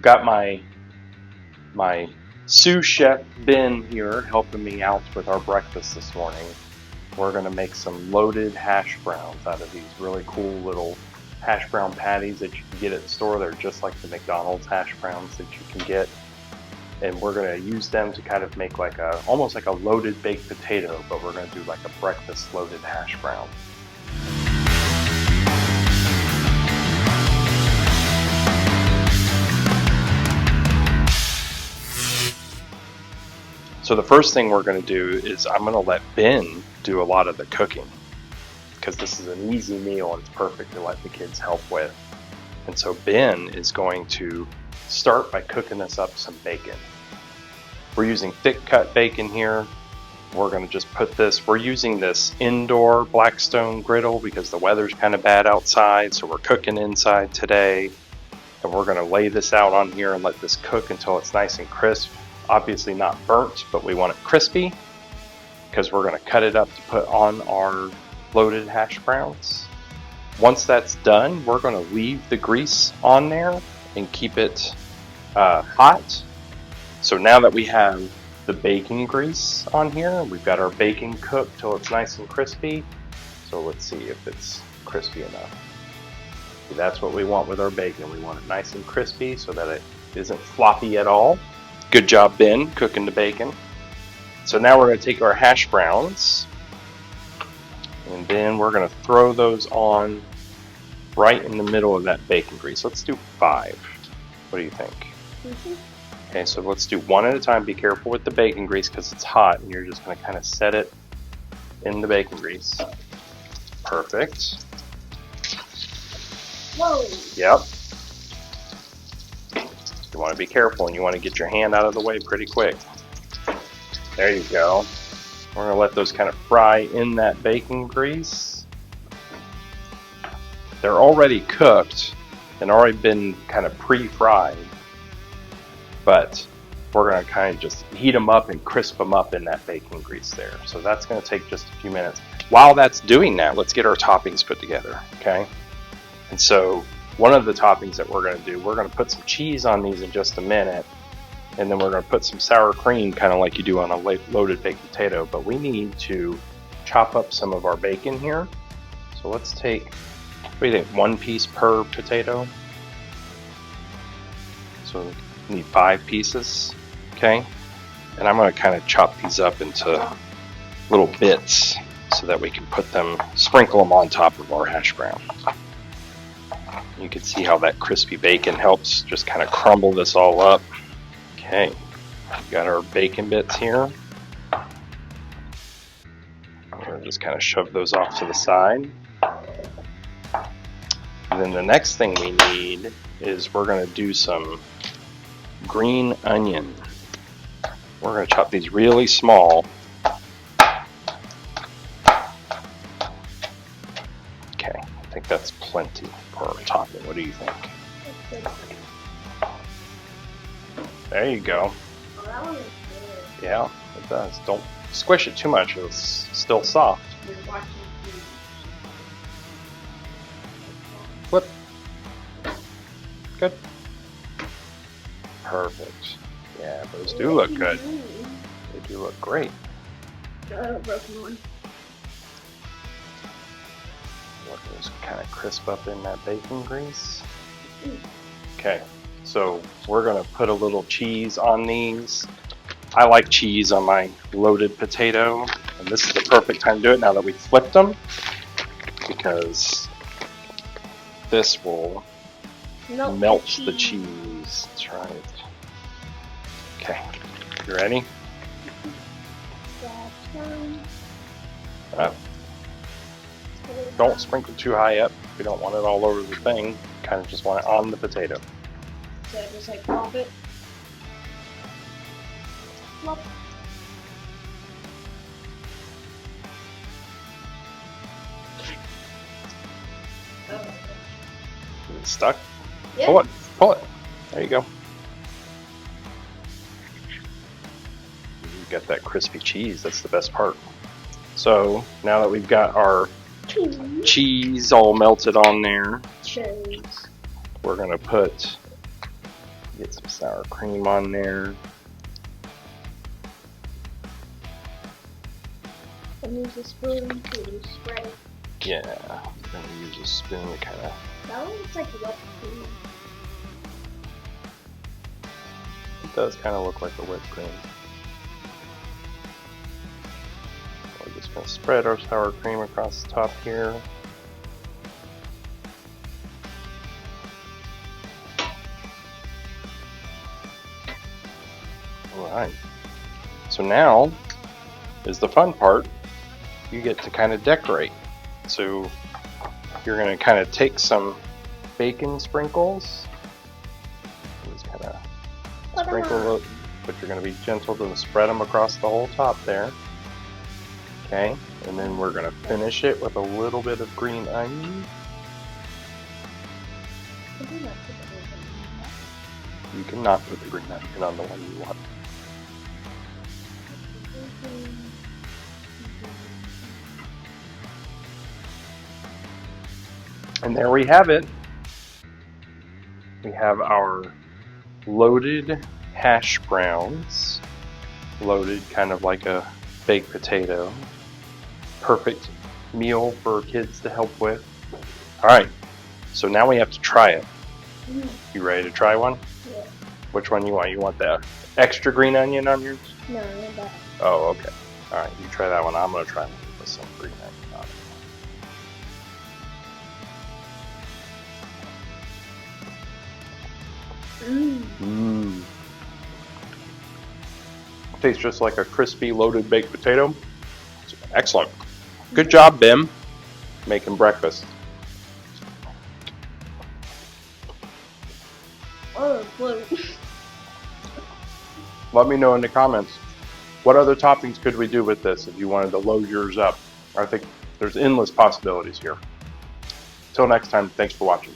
got my sous chef Ben here helping me out with our breakfast this morning. We're going to make some loaded hash browns out of these really cool little hash brown patties that you can get at the store. They're just like the McDonald's hash browns that you can get. And we're going to use them to kind of make like almost like a loaded baked potato, but we're going to do like a breakfast loaded hash brown. So the first thing we're going to do is I'm going to let Ben do a lot of the cooking, because this is an easy meal and it's perfect to let the kids help with. And so Ben is going to start by cooking us up some bacon. We're using thick cut bacon here. We're going to just put this, we're using this indoor Blackstone griddle because the weather's kind of bad outside, so we're cooking inside today. And we're going to lay this out on here and let this cook until it's nice and crisp. Obviously not burnt, but we want it crispy because we're going to cut it up to put on our loaded hash browns. Once that's done, we're going to leave the grease on there and keep it hot. So now that we have the bacon grease on here, we've got our bacon cooked till it's nice and crispy. So let's see if it's crispy enough. See, that's what we want with our bacon. We want it nice and crispy so that it isn't floppy at all. Good job, Ben, cooking the bacon. So now we're going to take our hash browns and then we're going to throw those on right in the middle of that bacon grease. Let's do 5. What do you think? Mm-hmm. Okay, so let's do one at a time. Be careful with the bacon grease because it's hot and you're just going to kind of set it in the bacon grease. Perfect. Whoa. Yep. You want to be careful and you want to get your hand out of the way pretty quick. There you go. We're going to let those kind of fry in that bacon grease. They're already cooked and already been kind of pre-fried, but we're going to kind of just heat them up and crisp them up in that bacon grease there. So that's going to take just a few minutes. While that's doing that, let's get our toppings put together, okay? And so one of the toppings that we're going to do, we're going to put some cheese on these in just a minute, and then we're going to put some sour cream, kind of like you do on a loaded baked potato. But we need to chop up some of our bacon here. So let's take, what do you think, 1 piece per potato? So we need 5 pieces, okay? And I'm going to kind of chop these up into little bits so that we can put them, sprinkle them on top of our hash brown. You can see how that crispy bacon helps just kind of crumble this all up. Okay, we've got our bacon bits here. We're going to just kind of shove those off to the side. And then the next thing we need is we're going to do some green onion. We're going to chop these really small. Okay, I think that's plenty for our topping. What do you think? There you go. Oh, that one is good. Yeah, it does. Don't squish it too much. It's still soft. We're watching TV. Flip. Good. Perfect. Yeah, those do look good. They do look great. Broken one. Let those kind of crisp up in that bacon grease. Okay, so we're going to put a little cheese on these. I like cheese on my loaded potato, and this is the perfect time to do it now that we flipped them, because this will melt the cheese. That's right. Okay, you ready? Don't sprinkle too high up. We don't want it all over the thing. Kind of just want it on the potato. So just like pop it. Plop. Is it stuck? Yeah. Pull it. Pull it. There you go. You got that crispy cheese. That's the best part. So now that we've got our cheese all melted on there, Cheese. we're going to put Get some sour cream on there. And use a spoon to spread it. Yeah, I'm gonna use a spoon to kind of. That one looks like whipped cream. It does kind of look like a whipped cream. We're just gonna spread our sour cream across the top here. Alright. So now is the fun part. You get to kind of decorate. So you're going to kind of take some bacon sprinkles. Just kind of sprinkle it, but you're going to be gentle to spread them across the whole top there. Okay, and then we're going to finish it with a little bit of green onion. You cannot put the green onion on the one you want. And there we have it. We have our loaded hash browns. Loaded kind of like a baked potato. Perfect meal for kids to help with. Alright, so now we have to try it. You ready to try one? Yeah. Which one you want? You want the extra green onion on yours? No, not that. Oh, okay. Alright, you try that one. I'm going to try one with some green onion on it. Tastes just like a crispy loaded baked potato. Excellent. Good job, Bim, making breakfast. Oh, blue. Let me know in the comments what other toppings could we do with this if you wanted to load yours up. I think there's endless possibilities here. Till next time, thanks for watching.